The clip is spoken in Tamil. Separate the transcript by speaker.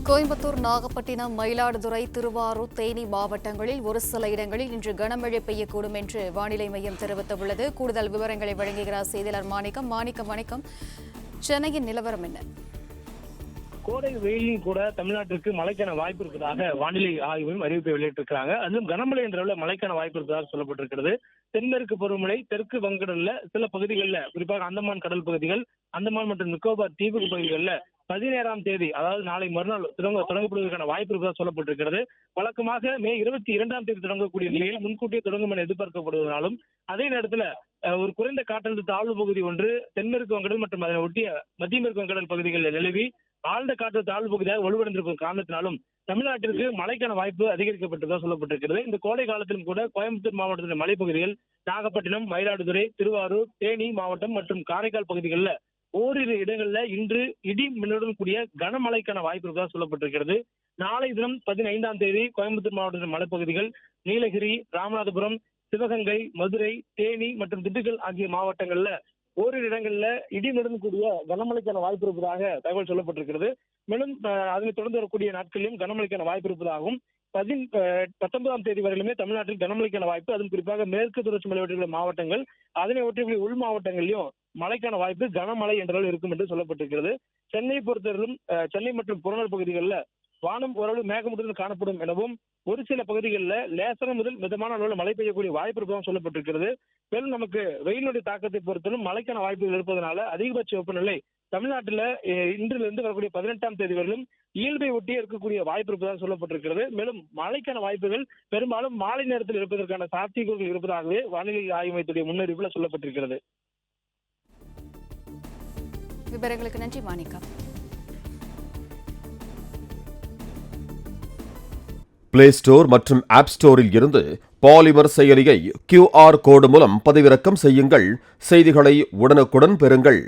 Speaker 1: கோயம்புத்தூர், நாகப்பட்டினம், மயிலாடுதுறை, திருவாரூர், தேனி மாவட்டங்களில் ஒரு சில இடங்களில் இன்று கனமழை பெய்யக்கூடும் என்று வானிலை மையம் தெரிவித்துள்ளது. கூடுதல் விவரங்களை வழங்குகிறார் செய்தியாளர் மாணிக்கம். வணக்கம். சென்னையின் நிலவரம் என்ன?
Speaker 2: கோடை வெயிலும் கூட தமிழ்நாட்டிற்கு மழைக்கான வாய்ப்பு இருப்பதாக வானிலை ஆய்வு அறிவிப்பை வெளியிட்டிருக்கிறாங்க. அதுவும் கனமழை என்ற மழைக்கான வாய்ப்பு இருப்பதாக சொல்லப்பட்டிருக்கிறது. தென்மேற்கு பருவமழை தெற்கு வங்கடல்ல சில பகுதிகளில், குறிப்பாக அந்தமான் கடல் பகுதிகள், அந்தமான் மற்றும் நிக்கோபார் தீவு பகுதிகளில் 17ஆம் தேதி, அதாவது நாளை மறுநாள் தொடங்கப்படுவதற்கான வாய்ப்பு இருப்பதாக சொல்லப்பட்டிருக்கிறது. வழக்கமாக மே 22ஆம் தேதி தொடங்கக்கூடிய நிலையில் முன்கூட்டியே தொடங்கும் என எதிர்பார்க்கப்படுவதாலும், அதே நேரத்தில் ஒரு குறைந்த காற்றழுத்த தாழ்வு பகுதி ஒன்று தென்மேற்கு வங்கடல் மற்றும் அதனை ஒட்டிய மத்திய மேற்கு வங்கடல் பகுதிகளில் நிலவி ஆழ்ந்த காற்று தாழ்வு பகுதியாக வலுவடைந்திருக்கும் காரணத்தினாலும் தமிழ்நாட்டிற்கு மழைக்கான வாய்ப்பு அதிகரிக்கப்பட்டதாக சொல்லப்பட்டிருக்கிறது. இந்த கோடை காலத்திலும் கூட கோயம்புத்தூர் மாவட்டத்தின் மலைப்பகுதிகள், நாகப்பட்டினம், மயிலாடுதுறை, திருவாரூர், தேனி மாவட்டம் மற்றும் காரைக்கால் பகுதிகளில் ஓரிரு இடங்களில் இன்று இடி மின்னலுடன் கூடிய கனமழைக்கான வாய்ப்பு இருப்பதாக சொல்லப்பட்டிருக்கிறது. நாளை தினம் 15ஆம் தேதி கோயம்புத்தூர் மாவட்டத்தின் மலைப்பகுதிகள், நீலகிரி, ராமநாதபுரம், சிவகங்கை, மதுரை, தேனி மற்றும் திண்டுக்கல் ஆகிய மாவட்டங்கள்ல ஓரிரு இடங்கள்ல இடிமுடன் கூடிய கனமழைக்கான வாய்ப்பு இருப்பதாக தகவல் சொல்லப்பட்டிருக்கிறது. மேலும் அதனைத் தொடர்ந்து வரக்கூடிய நாட்களிலும் கனமழைக்கான வாய்ப்பு இருப்பதாகவும் 19ஆம் தேதி வரையிலுமே தமிழ்நாட்டில் கனமழைக்கான வாய்ப்பு, அதுவும் குறிப்பாக மேற்கு தொடர்ச்சி மலை மாவட்டங்கள், அதனை ஒட்டிய உள் மாவட்டங்களிலும் மழைக்கான வாய்ப்பு கனமழை என்ற இருக்கும் என்று சொல்லப்பட்டிருக்கிறது. சென்னை பொறுத்தவரையிலும் சென்னை மற்றும் புறநகர் பகுதிகளில் வானம் ஓரளவு மேகமூட்டத்துடன் காணப்படும் எனவும், ஒரு சில பகுதிகளில் லேசான முதல் மிதமான அளவில் மழை பெய்யக்கூடிய வாய்ப்பு இருப்பதாக சொல்லப்பட்டிருக்கிறது. மேலும் நமக்கு வெயிலுடைய தாக்கத்தை பொறுத்தவரை மழைக்கான வாய்ப்புகள் இருப்பதனால அதிகபட்ச வெப்பநிலை தமிழ்நாட்டில் இன்றிலிருந்து வரக்கூடிய 18ஆம் தேதி வரையிலும் இயல்பை ஒட்டியே இருக்கக்கூடிய வாய்ப்பு இருப்பதாக சொல்லப்பட்டிருக்கிறது. மேலும் மழைக்கான வாய்ப்புகள் பெரும்பாலும் மாலை நேரத்தில் இருப்பதற்கான சாத்தியக்கூறுகள் இருப்பதாகவே வானிலை ஆய்வு மையத்துடைய முன்னறிவிப்பில் சொல்லப்பட்டிருக்கிறது.
Speaker 1: விவரங்களுக்கு நன்றி மாணிக்கம்.
Speaker 3: பிளே ஸ்டோர் மற்றும் ஆப் ஸ்டோரில் இருந்து பாலிமர் செயலியை QR கோடு மூலம் பதிவிறக்கம் செய்யுங்கள். செய்திகளை உடனுக்குடன் பெறுங்கள்.